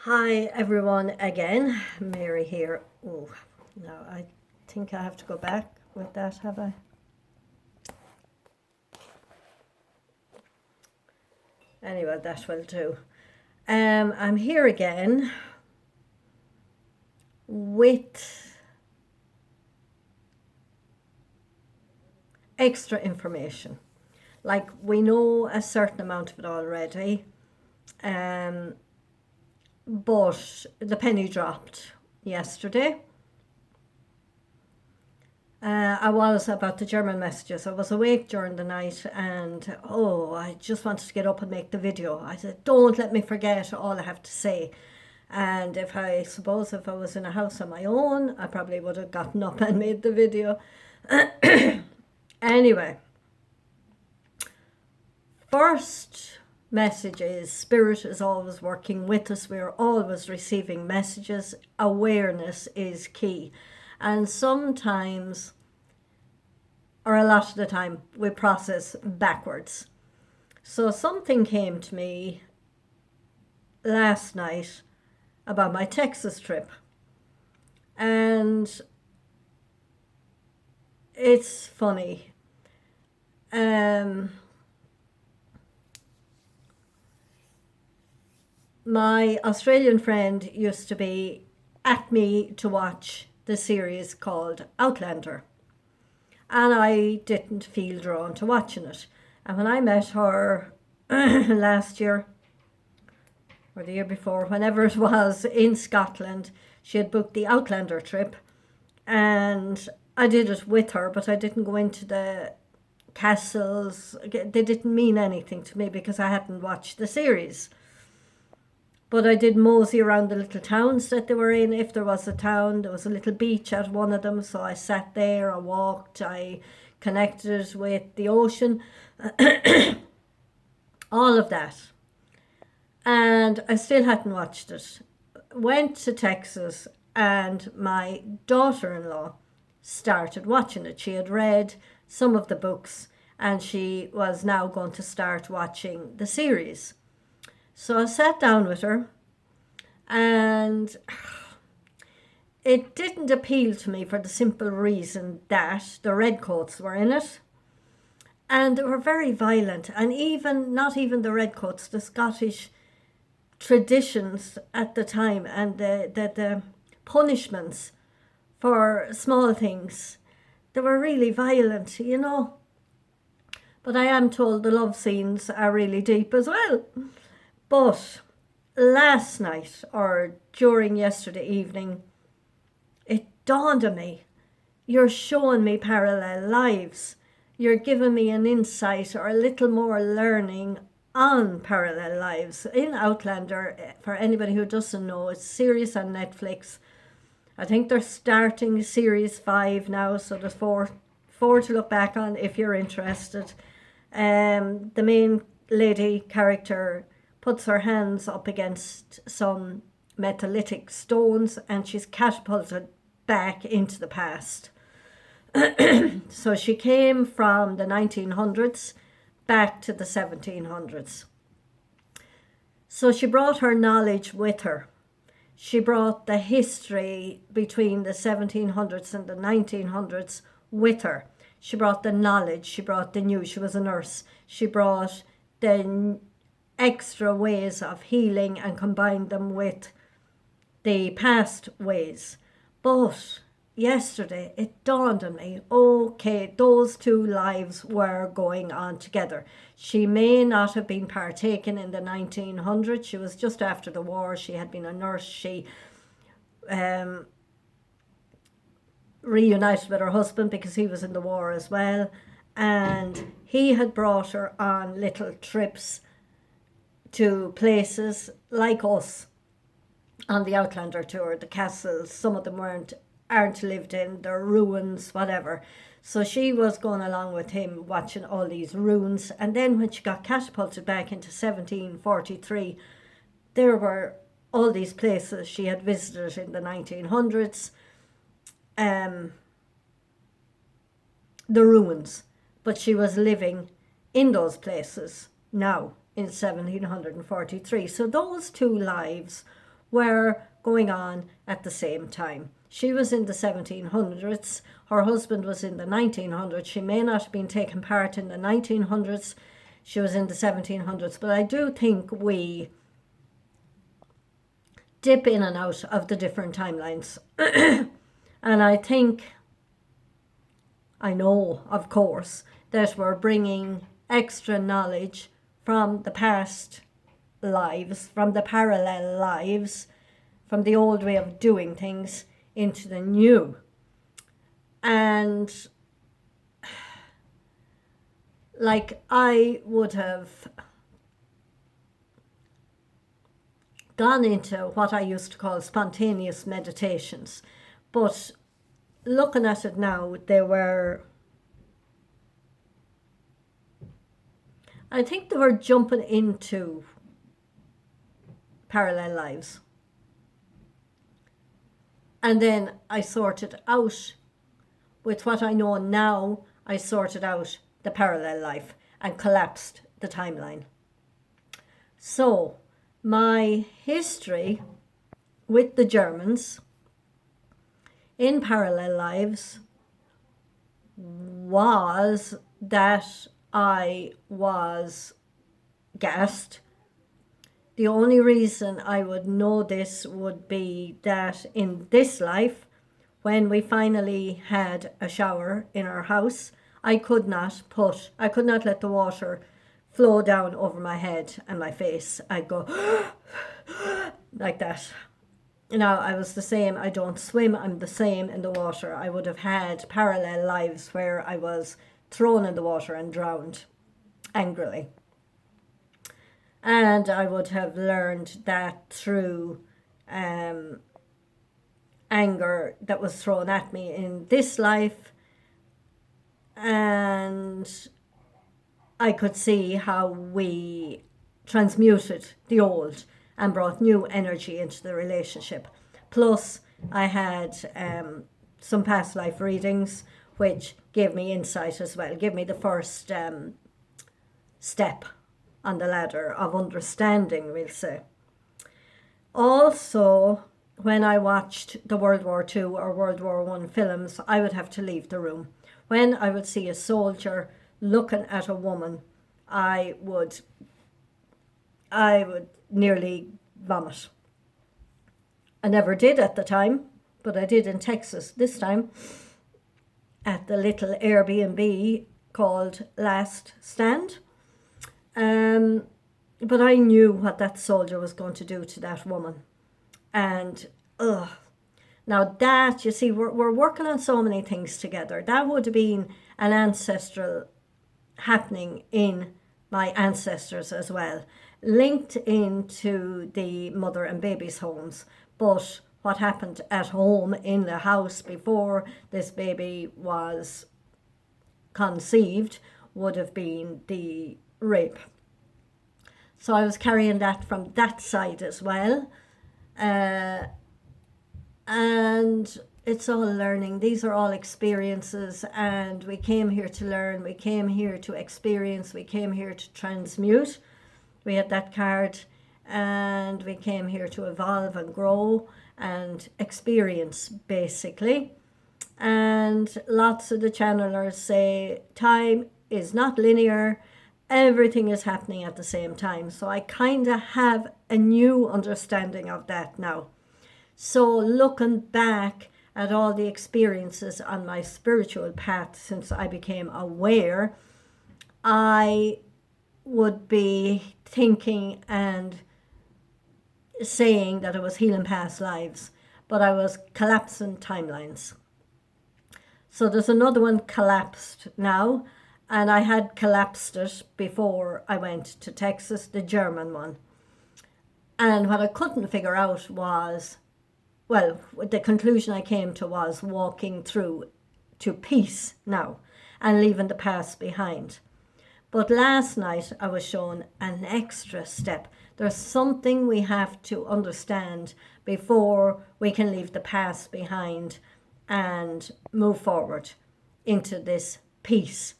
Hi everyone again, Mary here. Oh, no, I think I have to go back with that, have I? Anyway, that will do. I'm here again with extra information. Like we know a certain amount of it already, um, but the penny dropped yesterday. I was about the German messages. I was awake during the night and I just wanted to get up and make the video. I said, don't let me forget all I have to say. And if I suppose if I was in a house on my own, I probably would have gotten up and made the video. Anyway, first message is Spirit is always working with us. We are always receiving messages. Awareness is key. And sometimes, or a lot of the time, we process backwards. So something came to me last night about my Texas trip. And it's funny. My Australian friend used to be at me to watch the series called Outlander. And I didn't feel drawn to watching it. And when I met her last year, or the year before, whenever it was, in Scotland, she had booked the Outlander trip. And I did it with her, but I didn't go into the castles. They didn't mean anything to me because I hadn't watched the series. But I did mosey around the little towns that they were in. If there was a town, there was a little beach at one of them. So I sat there, I walked, I connected with the ocean, all of that. And I still hadn't watched it. Went to Texas and my daughter-in-law started watching it. She had read some of the books and she was now going to start watching the series. So I sat down with her and it didn't appeal to me for the simple reason that the redcoats were in it and they were very violent, and even not even the redcoats, the Scottish traditions at the time and the punishments for small things, they were really violent, you know. But I am told the love scenes are really deep as well. But last night or during yesterday evening, it dawned on me, you're showing me parallel lives. You're giving me an insight or a little more learning on parallel lives. In Outlander, for anybody who doesn't know, it's a series on Netflix. I think they're starting series 5 now, so there's four to look back on if you're interested. The main lady character puts her hands up against some metallurgic stones and she's catapulted back into the past. So she came from the 1900s back to the 1700s. So she brought her knowledge with her. She brought the history between the 1700s and the 1900s with her. She brought the knowledge, she brought the news. She was a nurse. She brought the extra ways of healing and combined them with the past ways. But yesterday it dawned on me, okay, those two lives were going on together. She may not have been partaking in the 1900s. She was just after the war. She had been a nurse. She reunited with her husband because he was in the war as well. And he had brought her on little trips to places like us on the Outlander tour, the castles. Some of them aren't lived in, they're ruins, whatever. So she was going along with him watching all these ruins. And then when she got catapulted back into 1743, there were all these places she had visited in the 1900s, the ruins, but she was living in those places now in 1743. So those two lives were going on at the same time. She was in the 1700s, her husband was in the 1900s. She may not have been taking part in the 1900s, she was in the 1700s, but I do think we dip in and out of the different timelines. And I know, of course, that we're bringing extra knowledge from the past lives, from the parallel lives, from the old way of doing things into the new. And like, I would have gone into what I used to call spontaneous meditations, but looking at it now, I think they were jumping into parallel lives. And then I sorted out, with what I know now, I sorted out the parallel life and collapsed the timeline. So my history with the Germans in parallel lives was that I was gassed. The only reason I would know this would be that in this life, when we finally had a shower in our house, I could not let the water flow down over my head and my face. I'd go like that. Now, I was the same. I don't swim. I'm the same in the water. I would have had parallel lives where I was thrown in the water and drowned angrily. And I would have learned that through anger that was thrown at me in this life. And I could see how we transmuted the old and brought new energy into the relationship. Plus, I had some past life readings, which gave me insight as well, gave me the first step on the ladder of understanding, we'll say. Also, when I watched the World War II or World War I films, I would have to leave the room. When I would see a soldier looking at a woman, I would nearly vomit. I never did at the time, but I did in Texas this time at the little Airbnb called Last Stand. But I knew what that soldier was going to do to that woman. And now that, you see, we're working on so many things together. That would have been an ancestral happening in my ancestors as well, linked into the mother and baby's homes. But what happened at home in the house before this baby was conceived would have been the rape. So I was carrying that from that side as well. And it's all learning. These are all experiences, and we came here to learn, we came here to experience, we came here to transmute. We had that card, and we came here to evolve and grow and experience, basically. And lots of the channelers say time is not linear, everything is happening at the same time. So I kind of have a new understanding of that now. So looking back at all the experiences on my spiritual path since I became aware, I would be thinking and saying that I was healing past lives, but I was collapsing timelines. So there's another one collapsed now, and I had collapsed it before I went to Texas, the German one. And what I couldn't figure out was, well, the conclusion I came to was walking through to peace now and leaving the past behind. But last night I was shown an extra step. There's something we have to understand before we can leave the past behind and move forward into this peace.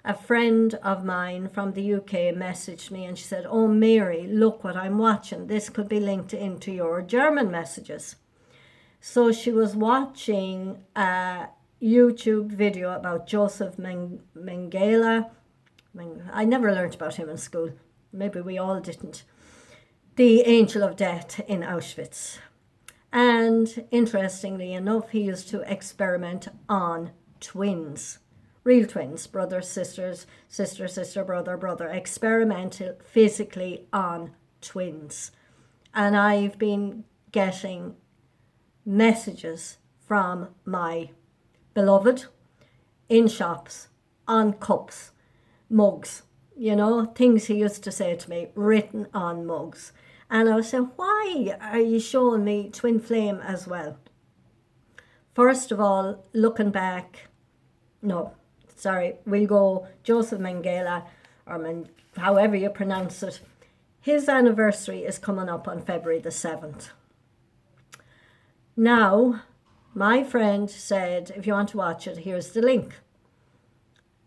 a friend of mine from the UK messaged me and she said, "Oh, Mary, look what I'm watching. This could be linked into your German messages." So she was watching a YouTube video about Joseph Mengele. I never learned about him in school. Maybe we all didn't. The angel of death in Auschwitz. And interestingly enough, he used to experiment on twins. Real twins, brothers, sisters, sister, brother, experimental physically on twins. And I've been getting messages from my beloved in shops, on cups, mugs, things he used to say to me, written on mugs. And I was saying, why are you showing me twin flame as well? First of all, looking back, we'll go Joseph Mengele, or however you pronounce it. His anniversary is coming up on February the 7th. Now, my friend said, if you want to watch it, here's the link.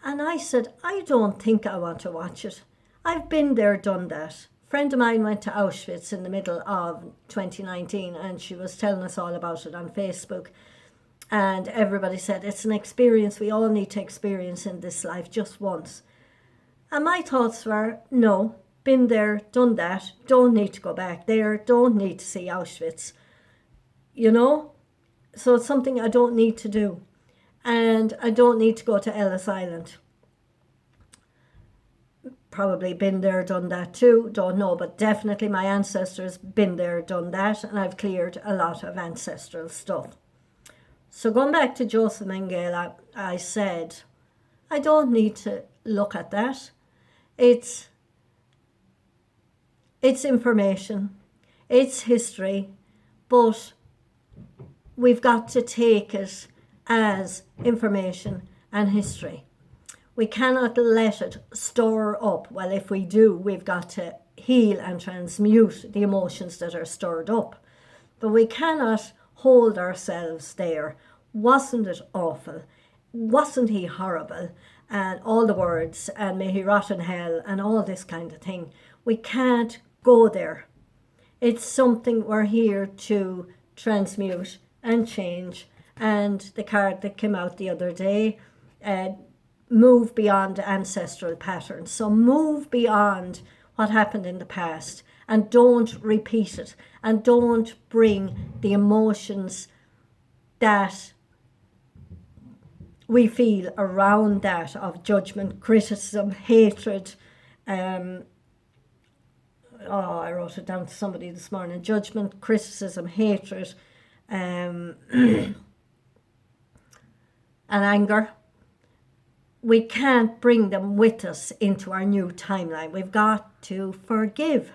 And I said, I don't think I want to watch it. I've been there, done that. A friend of mine went to Auschwitz in the middle of 2019 and she was telling us all about it on Facebook. And everybody said, it's an experience we all need to experience in this life just once. And my thoughts were, no, been there, done that, don't need to go back there, don't need to see Auschwitz. So it's something I don't need to do. And I don't need to go to Ellis Island. Probably been there, done that too, don't know, but definitely my ancestors been there, done that, and I've cleared a lot of ancestral stuff. So going back to Joseph Mengele, I said, I don't need to look at that. It's information, it's history, but we've got to take it as information and history. We cannot let it store up. Well, if we do, we've got to heal and transmute the emotions that are stored up. But we cannot hold ourselves there. Wasn't it awful? Wasn't he horrible? And all the words, and may he rot in hell, and all this kind of thing. We can't go there. It's something we're here to transmute and change. And the card that came out the other day, move beyond ancestral patterns. So move beyond what happened in the past and don't repeat it, and don't bring the emotions that we feel around that of judgment, criticism, hatred. I wrote it down to somebody this morning. Judgment, criticism, hatred, and anger. We can't bring them with us into our new timeline. We've got to forgive.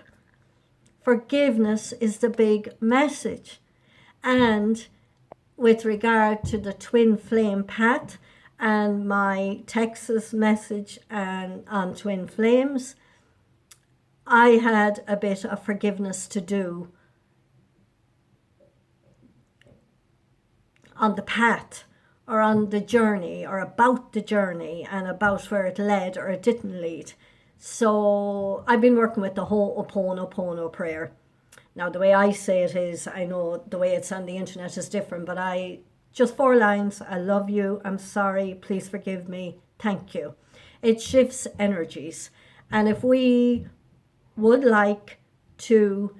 Forgiveness is the big message. And with regard to the twin flame path and my Texas message and on twin flames, I had a bit of forgiveness to do on the path, or on the journey, or about the journey, and about where it led or it didn't lead. So I've been working with the Ho'oponopono prayer. Now, the way I say it is, I know the way it's on the internet is different, but just 4 lines: I love you, I'm sorry, please forgive me, thank you. It shifts energies. And if we would like to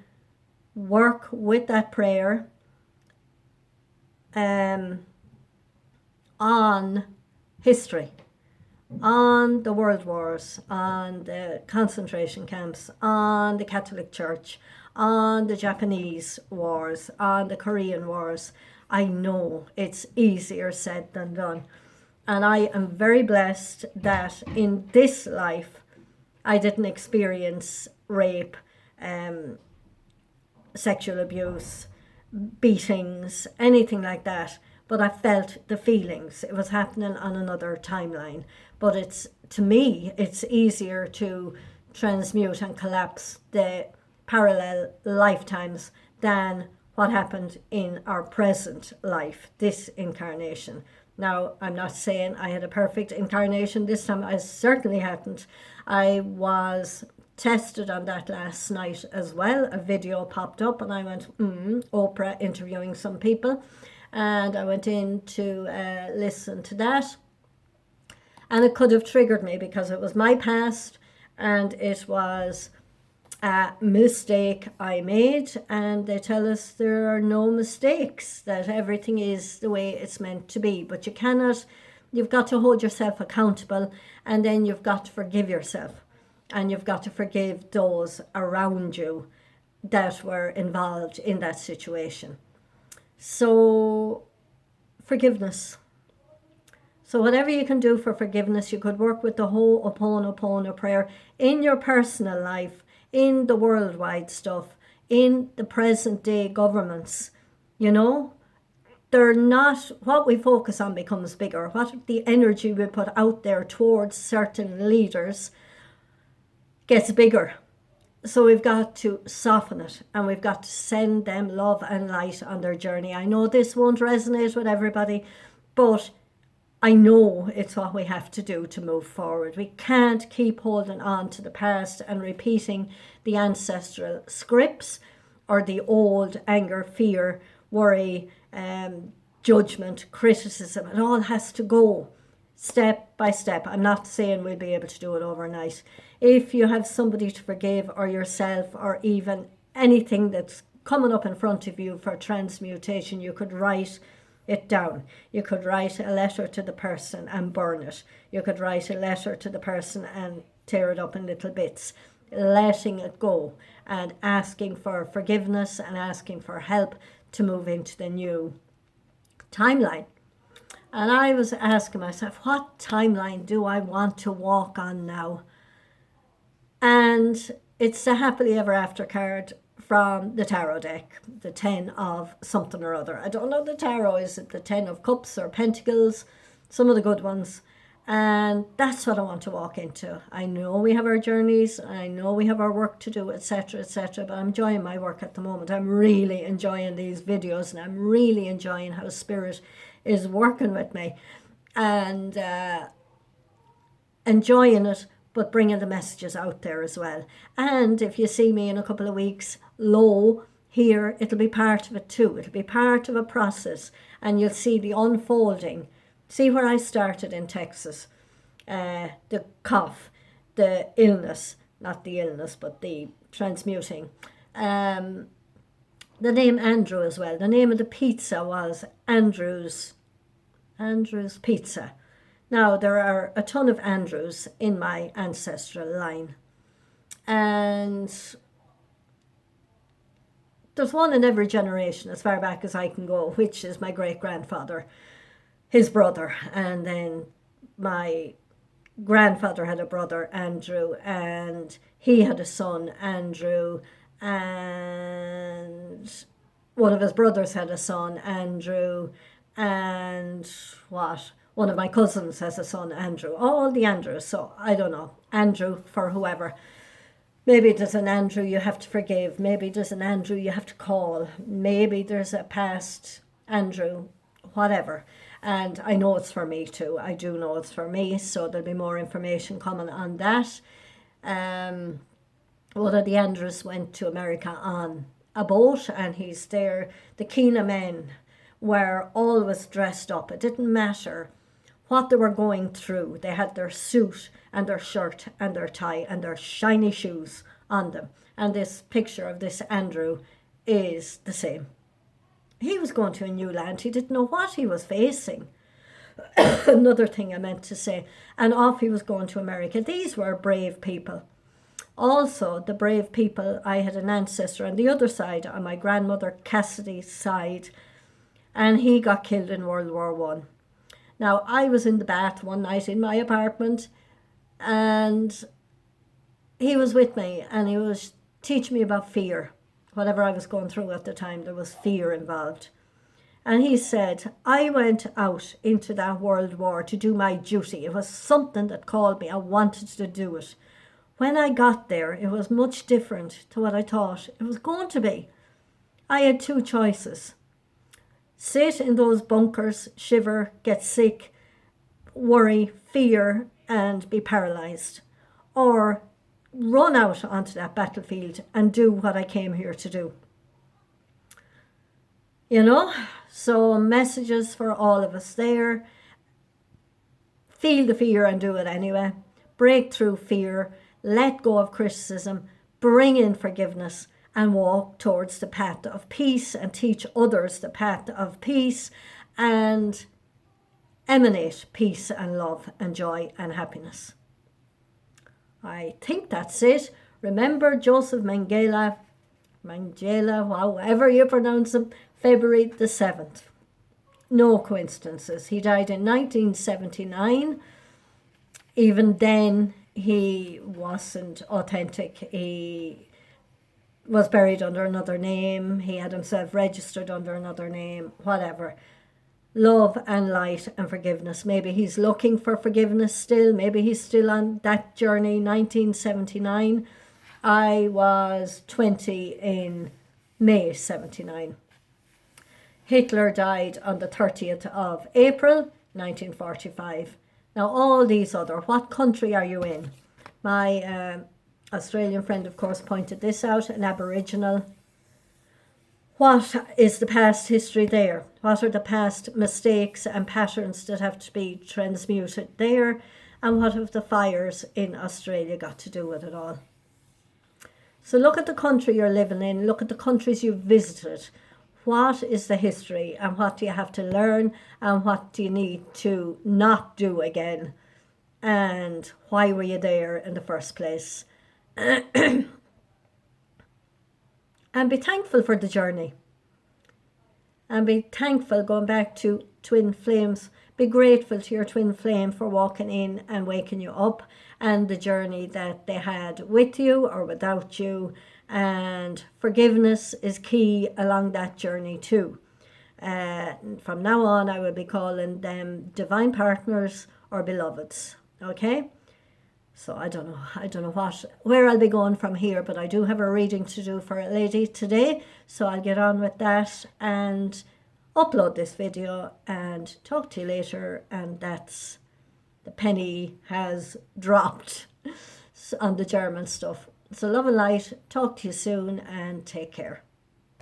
work with that prayer, on history, on the world wars, on the concentration camps, on the Catholic Church, on the Japanese wars, on the Korean wars, I know it's easier said than done. And I am very blessed that in this life I didn't experience rape, sexual abuse, beatings, anything like that. But I felt the feelings. It was happening on another timeline. But to me, it's easier to transmute and collapse the parallel lifetimes than what happened in our present life, this incarnation. Now, I'm not saying I had a perfect incarnation this time. I certainly hadn't. I was tested on that last night as well. A video popped up and I went, Oprah interviewing some people. And I went in to listen to that. And it could have triggered me because it was my past and it was a mistake I made. And they tell us there are no mistakes, that everything is the way it's meant to be. But you cannot, you've got to hold yourself accountable, and then you've got to forgive yourself. And you've got to forgive those around you that were involved in that situation. So, forgiveness. So whatever you can do for forgiveness, you could work with the Ho'oponopono prayer in your personal life, in the worldwide stuff, in the present day governments. You know, they're not, what we focus on becomes bigger. What the energy we put out there towards certain leaders gets bigger. So we've got to soften it, and we've got to send them love and light on their journey. I know this won't resonate with everybody, but I know it's what we have to do to move forward. We can't keep holding on to the past and repeating the ancestral scripts or the old anger, fear, worry, judgment, criticism. It all has to go step by step. I'm not saying we'll be able to do it overnight. If you have somebody to forgive, or yourself, or even anything that's coming up in front of you for transmutation, you could write it down. You could write a letter to the person and burn it. You could write a letter to the person and tear it up in little bits. Letting it go and asking for forgiveness and asking for help to move into the new timeline. And I was asking myself, what timeline do I want to walk on now? And it's the happily ever after card from the tarot deck, the 10 of something or other. I don't know the tarot, is it the 10 of cups or pentacles? Some of the good ones. And that's what I want to walk into. I know we have our journeys, I know we have our work to do, etc., etc., but I'm enjoying my work at the moment. I'm really enjoying these videos, and I'm really enjoying how Spirit is working with me, and enjoying it, but bringing the messages out there as well. And if you see me in a couple of weeks low here, it'll be part of it too. It'll be part of a process, and you'll see the unfolding. See where I started in Texas, the cough, the illness, not the illness, but the transmuting. The name Andrew as well. The name of the pizza was Andrew's Pizza. Now, there are a ton of Andrews in my ancestral line. And there's one in every generation, as far back as I can go, which is my great-grandfather, his brother. And then my grandfather had a brother, Andrew, and he had a son, Andrew, and one of his brothers had a son, Andrew, and one of my cousins has a son, Andrew. All the Andrews, so I don't know. Andrew for whoever. Maybe there's an Andrew you have to forgive. Maybe there's an Andrew you have to call. Maybe there's a past Andrew, whatever. And I know it's for me too. I do know it's for me, so there'll be more information coming on that. One of the Andrews went to America on a boat, and he's there. The Keena men were always dressed up. It didn't matter what they were going through. They had their suit and their shirt and their tie and their shiny shoes on them. And this picture of this Andrew is the same. He was going to a new land. He didn't know what he was facing. Another thing I meant to say. And off he was going to America. These were brave people. Also, the brave people, I had an ancestor on the other side, on my grandmother Cassidy's side, and he got killed in World War One. Now, I was in the bath one night in my apartment, and he was with me, and he was teaching me about fear. Whatever I was going through at the time, there was fear involved. And he said, I went out into that World War to do my duty. It was something that called me. I wanted to do it. When I got there, it was much different to what I thought it was going to be. I had two choices. sit in those bunkers, shiver, get sick, worry, fear, and be paralyzed. Or run out onto that battlefield and do what I came here to do. You know, so messages for all of us there. Feel the fear and do it anyway. Break through fear, let go of criticism, bring in forgiveness, and walk towards the path of peace and teach others the path of peace and emanate peace and love and joy and happiness. I think that's it. Remember Joseph Mengele, however you pronounce him, February the 7th. No coincidences. He died in 1979. Even then, he wasn't authentic. He was buried under another name. He had himself registered under another name, whatever. Love and light and forgiveness. Maybe he's looking for forgiveness still. Maybe he's still on that journey. 1979. I was 20 in May 79. Hitler died on the 30th of April 1945. Now all these other, what country are you in? My Australian friend, of course, pointed this out, an Aboriginal. What is the past history there? What are the past mistakes and patterns that have to be transmuted there? And what have the fires in Australia got to do with it all? So look at the country you're living in. Look at the countries you've visited. What is the history and what do you have to learn and what do you need to not do again? And why were you there in the first place? And be thankful for the journey. And be thankful, going back to twin flames, be grateful to your twin flame for walking in and waking you up and the journey that they had with you or without you. And forgiveness is key along that journey too. From now on, I will be calling them divine partners or beloveds. Okay? So I don't know where I'll be going from here, but I do have a reading to do for a lady today. So I'll get on with that and upload this video and talk to you later. And that's, the penny has dropped on the German stuff. So love and light, talk to you soon and take care.